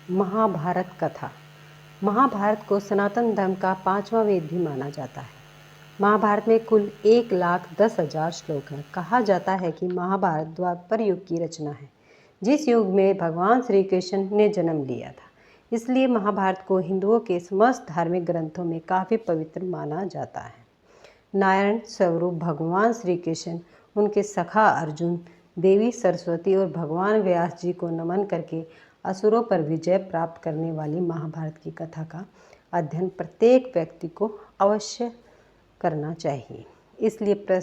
महाभारत कथा। महाभारत को सनातन धर्म का 5वां वेद भी माना जाता है। महाभारत में कुल 1,10,000 श्लोक हैं। कहा जाता है कि महाभारत द्वापर युग की रचना है, जिस युग में भगवान श्री कृष्ण ने जन्म लिया था। इसलिए महाभारत को हिंदुओं के समस्त धार्मिक ग्रंथों में काफ़ी पवित्र माना जाता है। नारायण स्वरूप भगवान श्री कृष्ण, उनके सखा अर्जुन, देवी सरस्वती और भगवान व्यास जी को नमन करके असुरों पर विजय प्राप्त करने वाली महाभारत की कथा का अध्ययन प्रत्येक व्यक्ति को अवश्य करना चाहिए। इसलिए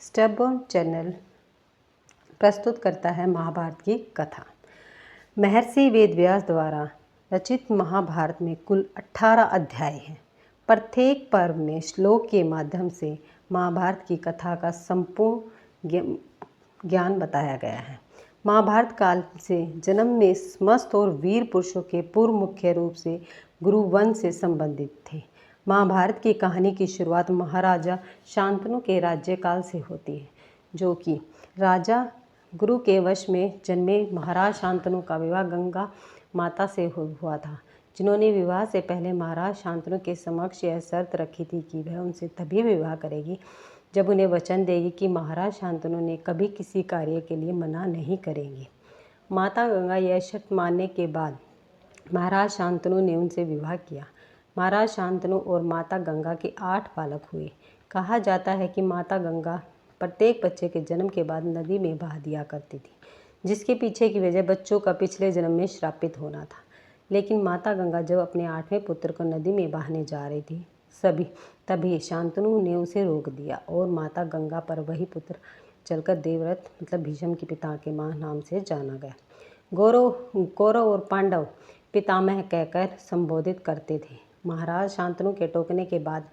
स्टबबोर्न चैनल प्रस्तुत करता है महाभारत की कथा। महर्षि वेदव्यास द्वारा रचित महाभारत में कुल 18 अध्याय हैं। प्रत्येक पर्व में श्लोक के माध्यम से महाभारत की कथा का संपूर्ण ज्ञान बताया गया है। महाभारत काल से जन्म में समस्त और वीर पुरुषों के पूर्व मुख्य रूप से गुरुवंश से संबंधित थे। महाभारत की कहानी की शुरुआत महाराजा शांतनु के राज्यकाल से होती है, जो कि राजा गुरु के वश में जन्मे महाराज शांतनु का विवाह गंगा माता से हुआ था, जिन्होंने विवाह से पहले महाराज शांतनु के समक्ष यह शर्त रखी थी कि वह उनसे तभी विवाह करेगी जब उन्हें वचन देगी कि महाराज शांतनु ने कभी किसी कार्य के लिए मना नहीं करेंगी। माता गंगा यह शर्त मानने के बाद महाराज शांतनु ने उनसे विवाह किया। महाराज शांतनु और माता गंगा के 8 बालक हुए। कहा जाता है कि माता गंगा प्रत्येक बच्चे के जन्म के बाद नदी में बहा दिया करती थी, जिसके पीछे की वजह बच्चों का पिछले जन्म में श्रापित होना था। लेकिन माता गंगा जब अपने 8वें पुत्र को नदी में बहाने जा रही थी, तभी शांतनु ने उसे रोक दिया और माता गंगा पर वही पुत्र चलकर देवव्रत मतलब भीष्म के पिता के नाम से जाना गया। कौरव और पांडव पितामह कहकर संबोधित करते थे। महाराज शांतनु के टोकने के बाद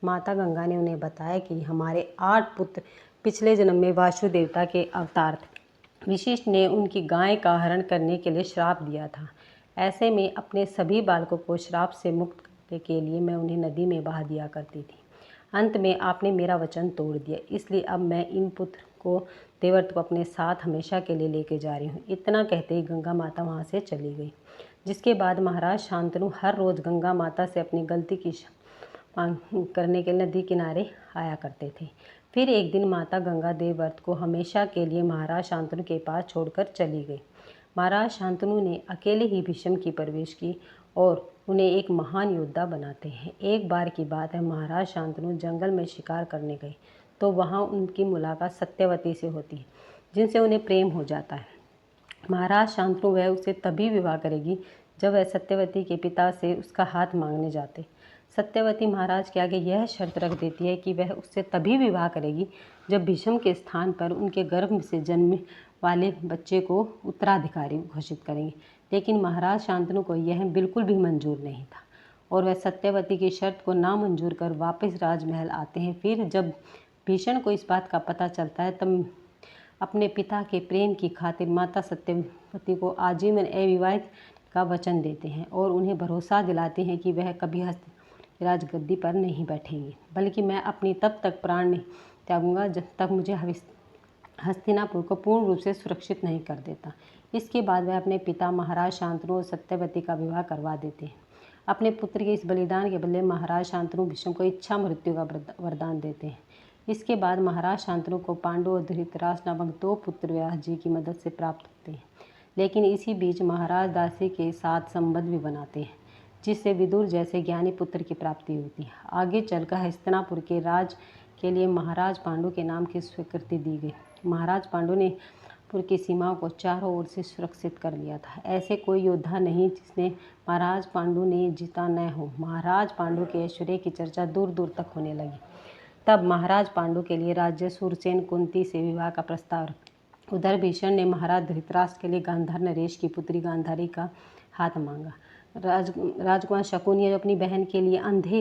माता गंगा ने उन्हें बताया कि हमारे 8 पुत्र पिछले जन्म में वासु देवता के अवतार थे। वशिष्ठ ने उनकी गाय का हरण करने के लिए श्राप दिया था। ऐसे में अपने सभी बालकों को श्राप से मुक्त करने के लिए मैं उन्हें नदी में बहा दिया करती थी। अंत में आपने मेरा वचन तोड़ दिया, इसलिए अब मैं इन पुत्र को देवव्रत को अपने साथ हमेशा के लिए लेके जा रही हूँ। इतना कहते ही गंगा माता वहाँ से चली गई, जिसके बाद महाराज शांतनु हर रोज़ गंगा माता से अपनी गलती की मांग करने के नदी किनारे आया करते थे। फिर एक दिन माता गंगा देवव्रत को हमेशा के लिए महाराज शांतनु के पास छोड़कर चली गई। महाराज शांतनु ने अकेले ही भीष्म की परवरिश की और उन्हें एक महान योद्धा बनाते हैं। एक बार की बात है, महाराज शांतनु जंगल में शिकार करने गए तो वहाँ उनकी मुलाकात सत्यवती से होती है, जिनसे उन्हें प्रेम हो जाता है। महाराज शांतनु वह उसे तभी विवाह करेगी जब वह सत्यवती के पिता से उसका हाथ मांगने जाते। सत्यवती महाराज के आगे यह शर्त रख देती है कि वह उससे तभी विवाह करेगी जब भीष्म के स्थान पर उनके गर्भ से जन्मने वाले बच्चे को उत्तराधिकारी घोषित करेंगे। लेकिन महाराज शांतनु को यह बिल्कुल भी मंजूर नहीं था और वह सत्यवती की शर्त को नामंजूर कर वापस राजमहल आते हैं। फिर जब भीष्म को इस बात का पता चलता है तब अपने पिता के प्रेम की खातिर माता सत्यवती को आजीवन अविवाहित का वचन देते हैं और उन्हें भरोसा दिलाते हैं कि वह कभी राजगद्दी पर नहीं बैठेंगी, बल्कि मैं अपनी तब तक प्राण नहीं त्यागूंगा जब तक मुझे हस्तिनापुर को पूर्ण रूप से सुरक्षित नहीं कर देता। इसके बाद वह अपने पिता महाराज शांतनु और सत्यवती का विवाह करवा देते हैं। अपने पुत्र के इस बलिदान के बदले महाराज शांतनु भीष्म को इच्छा मृत्यु का वरदान देते हैं। इसके बाद महाराज शांतनु को पांडु और धृतराष्ट्र नामक 2 पुत्र व्यास जी की मदद से प्राप्त होते हैं। लेकिन इसी बीच महाराज दासी के साथ संबंध भी बनाते हैं, जिससे विदुर जैसे ज्ञानी पुत्र की प्राप्ति होती है। आगे चलकर हस्तिनापुर के राज के लिए महाराज पांडु के नाम की स्वीकृति दी गई। महाराज पांडु ने पुर की सीमाओं को चारों ओर से सुरक्षित कर लिया था। ऐसे कोई योद्धा नहीं जिसने महाराज पांडु ने जीता न हो। महाराज पांडु के ऐश्वर्य की चर्चा दूर दूर तक होने लगी। तब महाराज पांडु के लिए राज्य सूरसेन कुंती से विवाह का प्रस्ताव रखा। उधर भीष्म ने महाराज धृतराष्ट्र के लिए गांधार नरेश की पुत्री गांधारी का हाथ मांगा। राजकुमार शकुनी जो अपनी बहन के लिए अंधे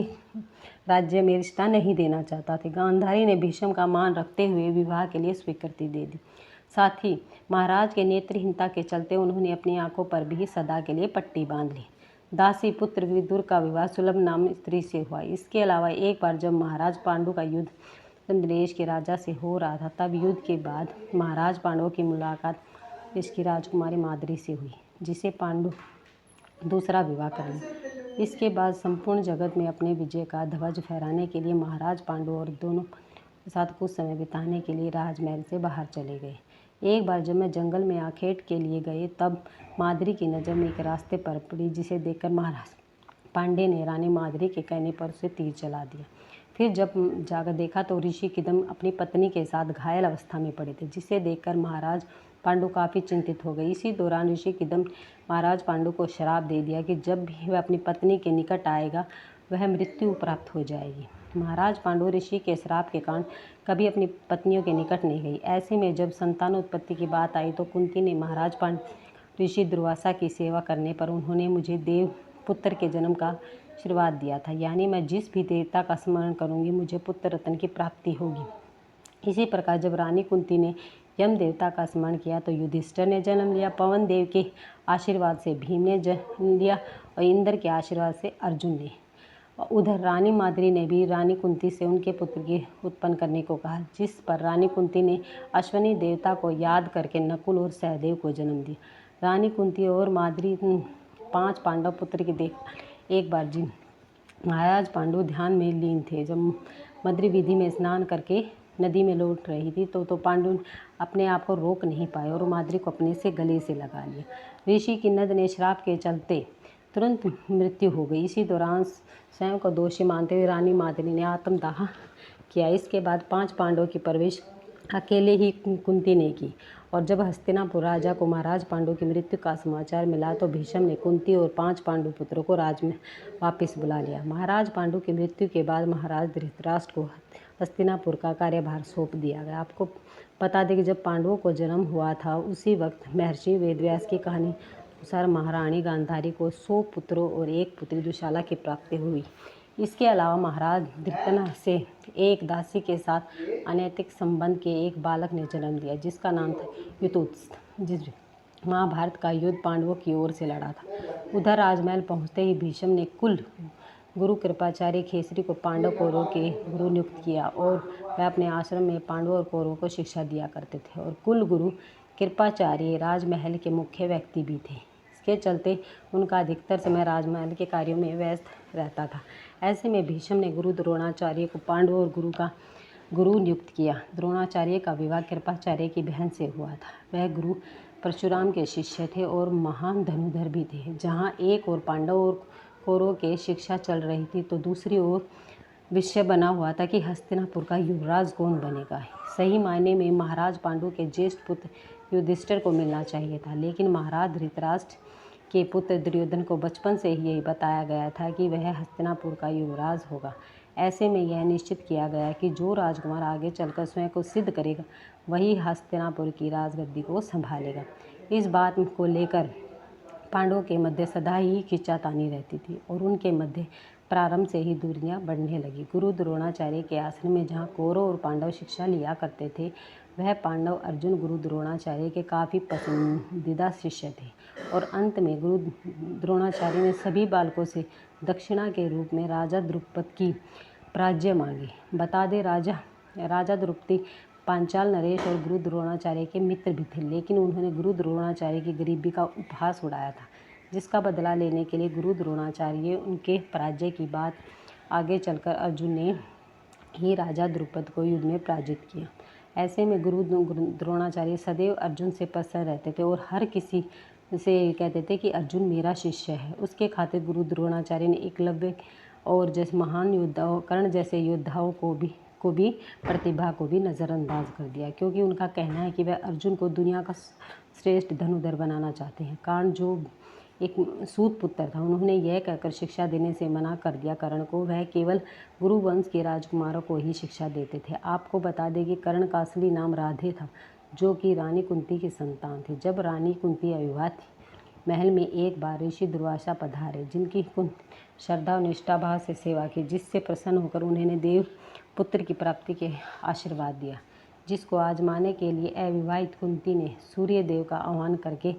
राज्य में रिश्ता नहीं देना चाहता था, गांधारी ने भीष्म का मान रखते हुए विवाह के लिए स्वीकृति दे दी। साथ ही महाराज के नेत्रहीनता के चलते उन्होंने अपनी आंखों पर भी सदा के लिए पट्टी बांध ली। दासी पुत्र विदुर का विवाह सुलभ नाम स्त्री से हुआ। इसके अलावा एक बार जब महाराज पांडु का युद्ध नरेश के राजा से हो रहा था, तब युद्ध के बाद महाराज पांडु की मुलाकात इसकी राजकुमारी माद्री से हुई, जिसे पांडु दूसरा विवाह कर लिया। इसके बाद संपूर्ण जगत में अपने विजय का ध्वज फहराने के लिए महाराज पांडु और दोनों के साथ कुछ समय बिताने के लिए राजमहल से बाहर चले गए। एक बार जब मैं जंगल में आखेट के लिए गए, तब माद्री की नज़र में एक रास्ते पर पड़ी, जिसे देखकर महाराज पांडे ने रानी माद्री के कहने पर उसे तीर चला दिया। फिर जब जाकर देखा तो ऋषि किदम अपनी पत्नी के साथ घायल अवस्था में पड़े थे, जिसे देखकर महाराज पांडु काफ़ी चिंतित हो गए। इसी दौरान ऋषि किदम महाराज पांडु को श्राप दे दिया कि जब भी वह अपनी पत्नी के निकट आएगा वह मृत्यु प्राप्त हो जाएगी। महाराज पांडु ऋषि के श्राप के कारण कभी अपनी पत्नियों के निकट नहीं गई। ऐसे में जब संतानोत्पत्ति की बात आई तो कुंती ने महाराज पांडु ऋषि दुर्वासा की सेवा करने पर उन्होंने मुझे देव पुत्र के जन्म का आशीर्वाद दिया था, यानी मैं जिस भी देवता का स्मरण करूंगी मुझे पुत्र रत्न की प्राप्ति होगी। इसी प्रकार जब रानी कुंती ने यम देवता का स्मरण किया तो युधिष्ठिर ने जन्म लिया, पवन देव के आशीर्वाद से भीम ने जन्म लिया और इंद्र के आशीर्वाद से अर्जुन ने। उधर रानी माद्री ने भी रानी कुंती से उनके पुत्र की उत्पन्न करने को कहा, जिस पर रानी कुंती ने अश्वनी देवता को याद करके नकुल और सहदेव को जन्म दिया। रानी कुंती और माद्री 5 पांडव पुत्र की देख एक बार जी महाराज पांडु ध्यान में लीन थे। जब मद्री विधि में स्नान करके नदी में लौट रही थी तो पांडु अपने आप को रोक नहीं पाए और माद्री को अपने से गले से लगा लिया। ऋषि किन्नद ने श्राप के चलते तुरंत मृत्यु हो गई। इसी दौरान स्वयं को दोषी मानते हुए रानी माद्री ने आत्मदाह किया। इसके बाद 5 पांडवों की प्रवेश अकेले ही कुंती ने की और जब हस्तिनापुर राजा को महाराज पांडु की मृत्यु का समाचार मिला तो भीष्म ने कुंती और 5 पांडु पुत्रों को राज में वापस बुला लिया। महाराज पांडु की मृत्यु के बाद महाराज धृतराष्ट्र को हस्तिनापुर का कार्यभार सौंप दिया गया। आपको बता दें कि जब पांडवों को जन्म हुआ था उसी वक्त महर्षि वेदव्यास की कहानी अनुसार महारानी गांधारी को 100 पुत्रों और 1 पुत्री दुशाला की प्राप्ति हुई। इसके अलावा महाराज धृतराष्ट्र से एक दासी के साथ अनैतिक संबंध के एक बालक ने जन्म दिया, जिसका नाम था युधिष्ठिर, जिस महाभारत का युद्ध पांडवों की ओर से लड़ा था। उधर राजमहल पहुंचते ही भीष्म ने कुल गुरु कृपाचार्य खेसरी को पांडव कौरवों के गुरु नियुक्त किया और वह अपने आश्रम में पांडवों और कौरवों को शिक्षा दिया करते थे और कुल गुरु कृपाचार्य राजमहल के मुख्य व्यक्ति भी थे। इसके चलते उनका अधिकतर समय राजमहल के कार्यों में व्यस्त रहता था। ऐसे में भीष्म ने गुरु द्रोणाचार्य को पांडवों और गुरु का गुरु नियुक्त किया। द्रोणाचार्य का विवाह कृपाचार्य की बहन से हुआ था। वह गुरु परशुराम के शिष्य थे और महान धनुर्धर भी थे। जहाँ एक और पांडव और कौरवों के शिक्षा चल रही थी तो दूसरी ओर विषय बना हुआ था कि हस्तिनापुर का युवराज कौन बनेगा। सही मायने में महाराज पांडु के ज्येष्ठ पुत्र युधिष्ठिर को मिलना चाहिए था, लेकिन महाराज धृतराष्ट्र के पुत्र दुर्योधन को बचपन से ही यही बताया गया था कि वह हस्तिनापुर का युवराज होगा। ऐसे में यह निश्चित किया गया कि जो राजकुमार आगे चलकर स्वयं को सिद्ध करेगा वही हस्तिनापुर की राजगद्दी को संभालेगा। इस बात को लेकर पांडवों के मध्य सदा ही खींचातानी रहती थी और उनके मध्य प्रारंभ से ही दूरियां बढ़ने लगी। गुरु द्रोणाचार्य के आश्रम में जहाँ कौरव और पांडव शिक्षा लिया करते थे, वह पांडव अर्जुन गुरु द्रोणाचार्य के काफ़ी पसंदीदा शिष्य थे और अंत में गुरु द्रोणाचार्य ने सभी बालकों से दक्षिणा के रूप में राजा द्रुपद की प्राज्य मांगी। बता दें राजा द्रुपदी पांचाल नरेश और गुरु द्रोणाचार्य के मित्र भी थे, लेकिन उन्होंने गुरु द्रोणाचार्य की गरीबी का उपहास उड़ाया था, जिसका बदला लेने के लिए गुरु द्रोणाचार्य उनके पराजय की बात आगे चलकर अर्जुन ने ही राजा द्रुपद को युद्ध में पराजित किया। ऐसे में गुरु द्रोणाचार्य सदैव अर्जुन से प्रसन्न रहते थे और हर किसी से कहते थे कि अर्जुन मेरा शिष्य है। उसके खातिर गुरु द्रोणाचार्य ने एकलव्य और जैसे महान योद्धाओं कर्ण जैसे योद्धाओं को भी प्रतिभा को भी नज़रअंदाज कर दिया, क्योंकि उनका कहना है कि वह अर्जुन को दुनिया का श्रेष्ठ धनुर्धर बनाना चाहते हैं। कर्ण जो एक सूत पुत्र था, उन्होंने यह कहकर शिक्षा देने से मना कर दिया कर्ण को वह केवल गुरु वंश के राजकुमारों को ही शिक्षा देते थे। आपको बता दें कि कर्ण का असली नाम राधे था, जो कि रानी कुंती की संतान थी। जब रानी कुंती अविवाहित थी, महल में एक बार ऋषि दुर्वासा पधारे, जिनकी कुंती श्रद्धा और निष्ठा भाव से सेवा की, जिससे प्रसन्न होकर उन्होंने देव पुत्र की प्राप्ति के आशीर्वाद दिया, जिसको आजमाने के लिए अविवाहित कुंती ने सूर्य देव का आह्वान करके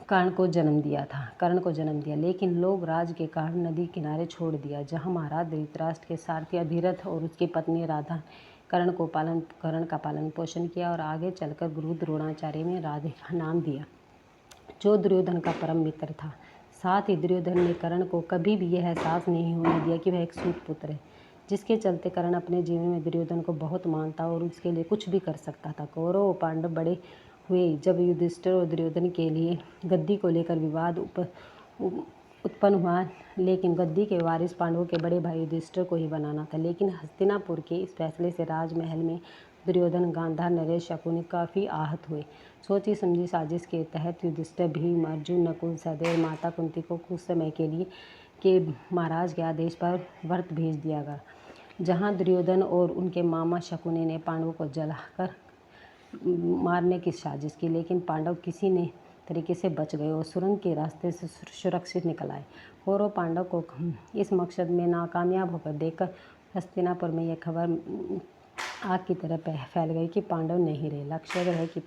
कर्ण को जन्म दिया। लेकिन लोग राज के कारण नदी किनारे छोड़ दिया, जहाँ महाराज धृतराष्ट्र के सारथी अधिरथ और उसकी पत्नी राधा कर्ण का पालन पोषण किया और आगे चलकर गुरु द्रोणाचार्य ने राधे का नाम दिया, जो दुर्योधन का परम मित्र था। साथ ही दुर्योधन ने कर्ण को कभी भी यह एहसास नहीं होने दिया कि वह एक सूत पुत्र है, जिसके चलते कर्ण अपने जीवन में दुर्योधन को बहुत मानता और उसके लिए कुछ भी कर सकता था। कौरव और पांडव बड़े हुए जब युधिष्ठिर और दुर्योधन के लिए गद्दी को लेकर विवाद उत्पन्न हुआ, लेकिन गद्दी के वारिस पांडवों के बड़े भाई युधिष्ठिर को ही बनाना था। लेकिन हस्तिनापुर के इस फैसले से राजमहल में दुर्योधन, गांधार, नरेश, शकुनी काफ़ी आहत हुए। सोची समझी साजिश के तहत युधिष्ठिर, भीम, अर्जुन, नकुल, सहदेव, माता कुंती को कुछ समय के लिए के महाराज के आदेश पर व्रत भेज दिया गया, जहां दुर्योधन और उनके मामा शकुनी ने पांडवों को जलाकर मारने की साजिश की, लेकिन पांडव किसी ने तरीके से बच गए और सुरंग के रास्ते से सुरक्षित निकल आए। कौरव पांडव को इस मकसद में नाकामयाब होकर देखकर हस्तिनापुर में यह खबर आग की तरह फैल गई कि पांडव नहीं रहे। लक्ष्य है कि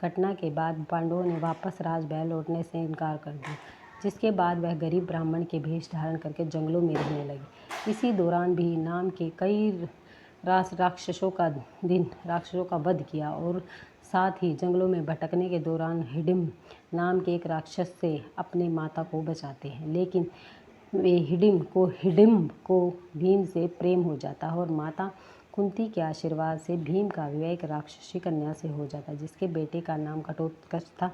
घटना के बाद पांडवों ने वापस राजमहल लौटने से इनकार कर दिया, जिसके बाद वह गरीब ब्राह्मण के भेष धारण करके जंगलों में रहने लगे। इसी दौरान भी नाम के कई राक्षसों का वध किया और साथ ही जंगलों में भटकने के दौरान हिडिंब नाम के एक राक्षस से अपने माता को बचाते हैं, लेकिन हिडिंब को भीम से प्रेम हो जाता है और माता कुंती के आशीर्वाद से भीम का विवाह एक राक्षसी कन्या से हो जाता है, जिसके बेटे का नाम घटोत्कच था।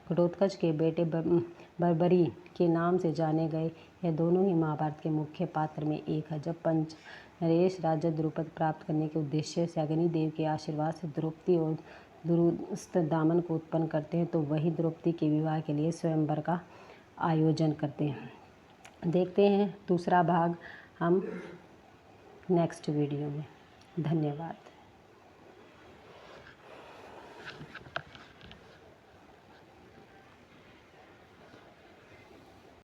घटोत्कच के बेटे बर्बरी के नाम से जाने गए। यह दोनों ही महाभारत के मुख्य पात्र में एक है। जब पंच नरेश राजा द्रुपद प्राप्त करने के उद्देश्य से अग्निदेव के आशीर्वाद से द्रौपदी और दुरुस्त दामन को उत्पन्न करते हैं, तो वही द्रौपदी के विवाह के लिए स्वयंवर का आयोजन करते हैं। देखते हैं दूसरा भाग हम नेक्स्ट वीडियो में। धन्यवाद।